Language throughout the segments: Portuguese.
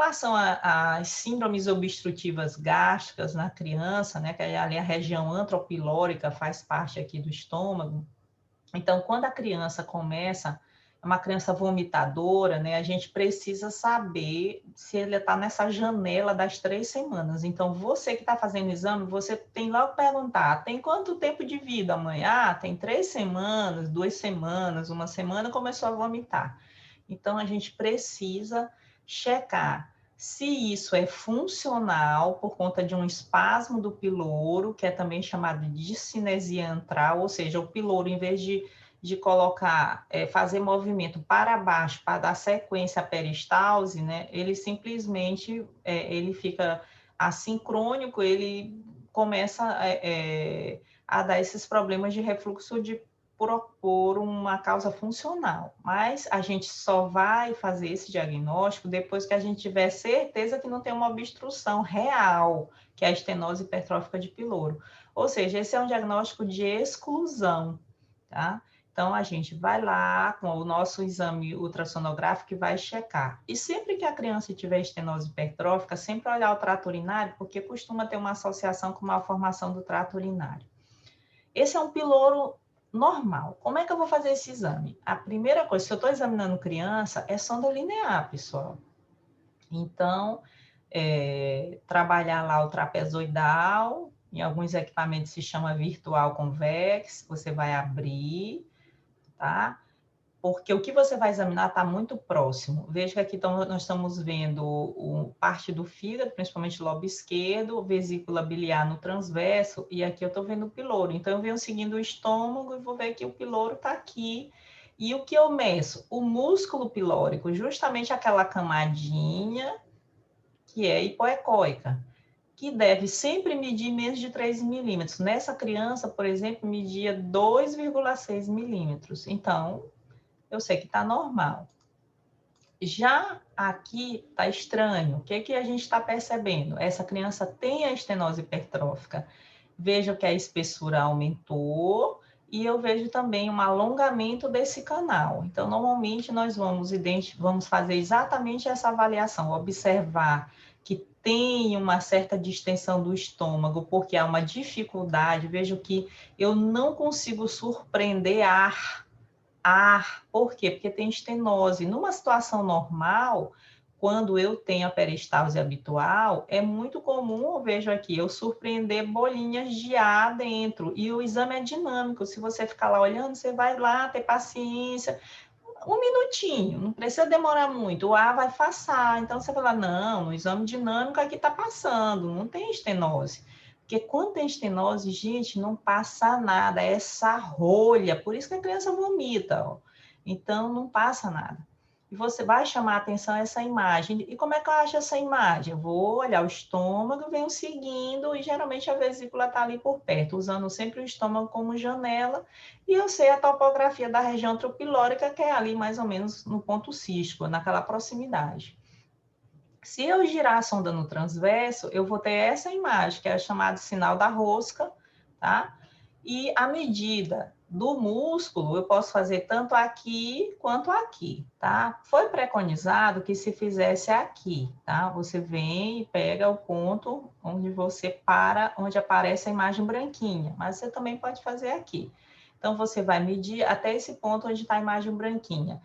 relação às síndromes obstrutivas gástricas na criança, né, que é ali a região antropilórica faz parte aqui do estômago. Então, quando a criança começa, é uma criança vomitadora, né, a gente precisa saber se ele está nessa janela das 3 semanas. Então, você que está fazendo o exame, você tem logo que perguntar, tem quanto tempo de vida, mãe? Ah, tem 3 semanas, 2 semanas, 1 semana, começou a vomitar. Então, a gente precisa checar se isso é funcional por conta de um espasmo do piloro, que é também chamado de discinesia antral, ou seja, o piloro, em vez de colocar, fazer movimento para baixo, para dar sequência à peristalse, né, ele simplesmente, ele fica assincrônico, ele começa a dar esses problemas de refluxo por uma causa funcional, mas a gente só vai fazer esse diagnóstico depois que a gente tiver certeza que não tem uma obstrução real, que é a estenose hipertrófica de piloro. Ou seja, esse é um diagnóstico de exclusão, tá? Então, a gente vai lá com o nosso exame ultrassonográfico e vai checar. E sempre que a criança tiver estenose hipertrófica, sempre olhar o trato urinário, porque costuma ter uma associação com malformação do trato urinário. Esse é um piloro normal. Como é que eu vou fazer esse exame? A primeira coisa, se eu estou examinando criança, é sonda linear, pessoal. Então, trabalhar lá o trapezoidal, em alguns equipamentos se chama virtual convex, você vai abrir, tá? Porque o que você vai examinar está muito próximo. Veja que aqui nós estamos vendo parte do fígado, principalmente o lobo esquerdo, vesícula biliar no transverso, e aqui eu estou vendo o piloro. Então, eu venho seguindo o estômago e vou ver que o piloro está aqui. E o que eu meço? O músculo pilórico, justamente aquela camadinha que é hipoecóica, que deve sempre medir menos de 3 milímetros. Nessa criança, por exemplo, media 2,6 milímetros. Então, eu sei que está normal. Já aqui está estranho. O que a gente está percebendo? Essa criança tem a estenose hipertrófica. Vejo que a espessura aumentou e eu vejo também um alongamento desse canal. Então, normalmente, nós vamos fazer exatamente essa avaliação, observar que tem uma certa distensão do estômago, porque há uma dificuldade. Vejo que eu não consigo surpreender ar. Por quê? Porque tem estenose. Numa situação normal, quando eu tenho a peristalse habitual, é muito comum, eu vejo aqui, eu surpreender bolinhas de ar dentro. E o exame é dinâmico. Se você ficar lá olhando, você vai lá ter paciência. 1 minutinho, não precisa demorar muito. O ar vai passar. Então, você fala, não, o exame dinâmico aqui está passando, não tem estenose. Porque quando tem estenose, gente, não passa nada, é essa rolha. Por isso que a criança vomita, ó. Então, não passa nada. E você vai chamar a atenção a essa imagem. E como é que eu acho essa imagem? Eu vou olhar o estômago, venho seguindo, e geralmente a vesícula está ali por perto, usando sempre o estômago como janela, e eu sei a topografia da região antropilórica, que é ali mais ou menos no ponto cístico, naquela proximidade. Se eu girar a sonda no transverso, eu vou ter essa imagem, que é chamado sinal da rosca, tá? E a medida do músculo, eu posso fazer tanto aqui quanto aqui, tá? Foi preconizado que se fizesse aqui, tá? Você vem e pega o ponto onde você para, onde aparece a imagem branquinha, mas você também pode fazer aqui. Então, você vai medir até esse ponto onde está a imagem branquinha.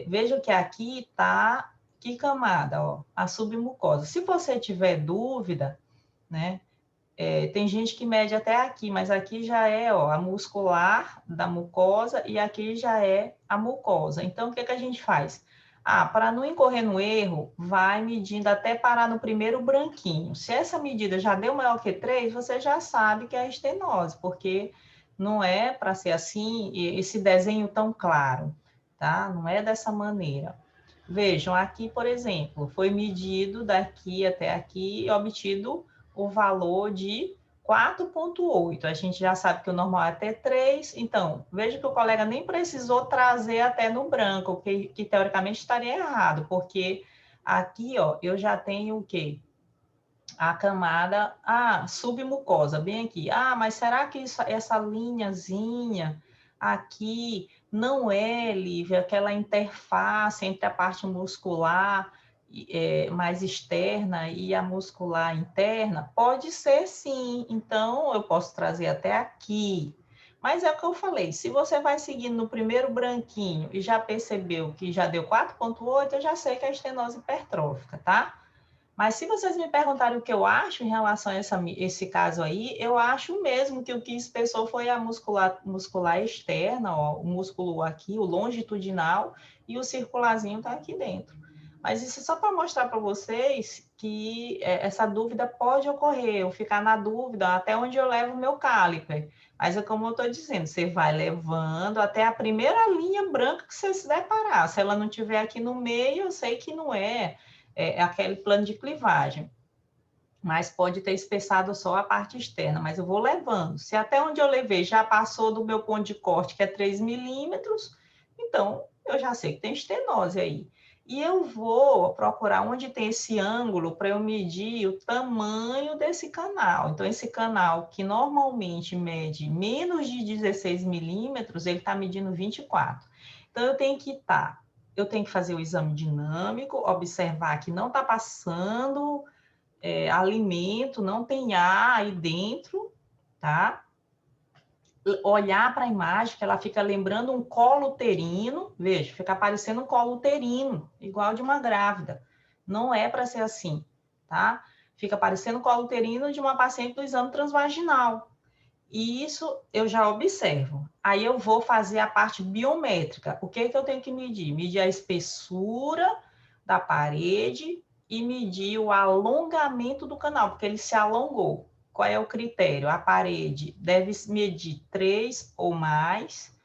Veja que aqui está que camada, ó, a submucosa. Se você tiver dúvida, né, tem gente que mede até aqui, mas aqui já é, ó, a muscular da mucosa e aqui já é a mucosa. Então, o que a gente faz? Para não incorrer no erro, vai medindo até parar no primeiro branquinho. Se essa medida já deu maior que 3, você já sabe que é estenose, porque não é para ser assim, esse desenho tão claro, tá? Não é dessa maneira. Vejam, aqui, por exemplo, foi medido daqui até aqui e obtido o valor de 4,8. A gente já sabe que o normal é até 3. Então, veja que o colega nem precisou trazer até no branco, que teoricamente estaria errado, porque aqui, ó, eu já tenho o quê? A camada, submucosa, bem aqui. Mas será que essa linhazinha aqui não é, Lívia, aquela interface entre a parte muscular mais externa e a muscular interna? Pode ser sim, então eu posso trazer até aqui. Mas é o que eu falei, se você vai seguindo no primeiro branquinho e já percebeu que já deu 4,8, eu já sei que é estenose hipertrófica, tá? Mas se vocês me perguntarem o que eu acho em relação a esse caso aí, eu acho mesmo que o que espessou foi a muscular externa, ó, o músculo aqui, o longitudinal, e o circularzinho está aqui dentro. Mas isso é só para mostrar para vocês que essa dúvida pode ocorrer, eu ficar na dúvida até onde eu levo o meu caliper. Mas é como eu estou dizendo, você vai levando até a primeira linha branca que você se deparar. Se ela não estiver aqui no meio, eu sei que não é aquele plano de clivagem. Mas pode ter espessado só a parte externa, mas eu vou levando. Se até onde eu levei já passou do meu ponto de corte, que é 3 milímetros, então eu já sei que tem estenose aí. E eu vou procurar onde tem esse ângulo para eu medir o tamanho desse canal. Então, esse canal que normalmente mede menos de 16 milímetros, ele está medindo 24. Então, eu tenho que fazer o exame dinâmico, observar que não está passando alimento, não tem ar aí dentro, tá? Olhar para a imagem, que ela fica lembrando um colo uterino, veja, fica parecendo um colo uterino, igual de uma grávida. Não é para ser assim, tá? Fica parecendo um colo uterino de uma paciente do exame transvaginal. E isso eu já observo. Aí eu vou fazer a parte biométrica. O que eu tenho que medir? Medir a espessura da parede e medir o alongamento do canal, porque ele se alongou. Qual é o critério? A parede deve medir 3 ou mais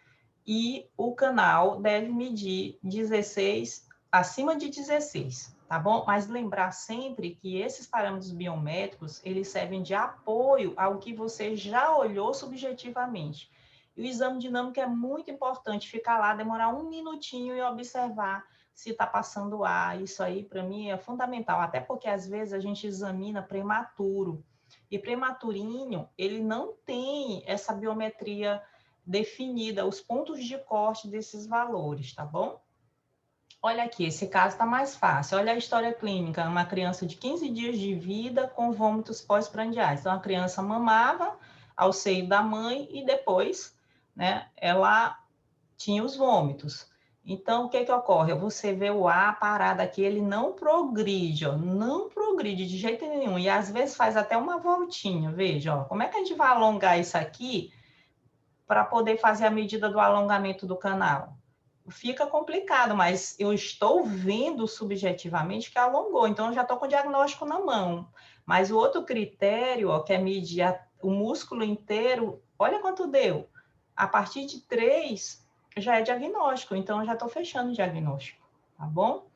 e o canal deve medir 16, acima de 16, tá bom? Mas lembrar sempre que esses parâmetros biométricos, eles servem de apoio ao que você já olhou subjetivamente. E o exame dinâmico é muito importante, ficar lá, demorar um minutinho e observar se está passando ar. Isso aí, para mim, é fundamental, até porque às vezes a gente examina prematuro. E prematurinho, ele não tem essa biometria definida, os pontos de corte desses valores, tá bom? Olha aqui, esse caso está mais fácil. Olha a história clínica, uma criança de 15 dias de vida com vômitos pós-prandiais. Então, a criança mamava ao seio da mãe e depois, né, ela tinha os vômitos. Então, o que ocorre? Você vê o ar parado aqui, ele não progride, ó, não progride de jeito nenhum. E às vezes faz até uma voltinha, veja, ó, como é que a gente vai alongar isso aqui para poder fazer a medida do alongamento do canal? Fica complicado, mas eu estou vendo subjetivamente que alongou, então eu já estou com o diagnóstico na mão. Mas o outro critério, ó, que é medir o músculo inteiro, olha quanto deu. A partir de 3 já é diagnóstico, então eu já estou fechando o diagnóstico, tá bom?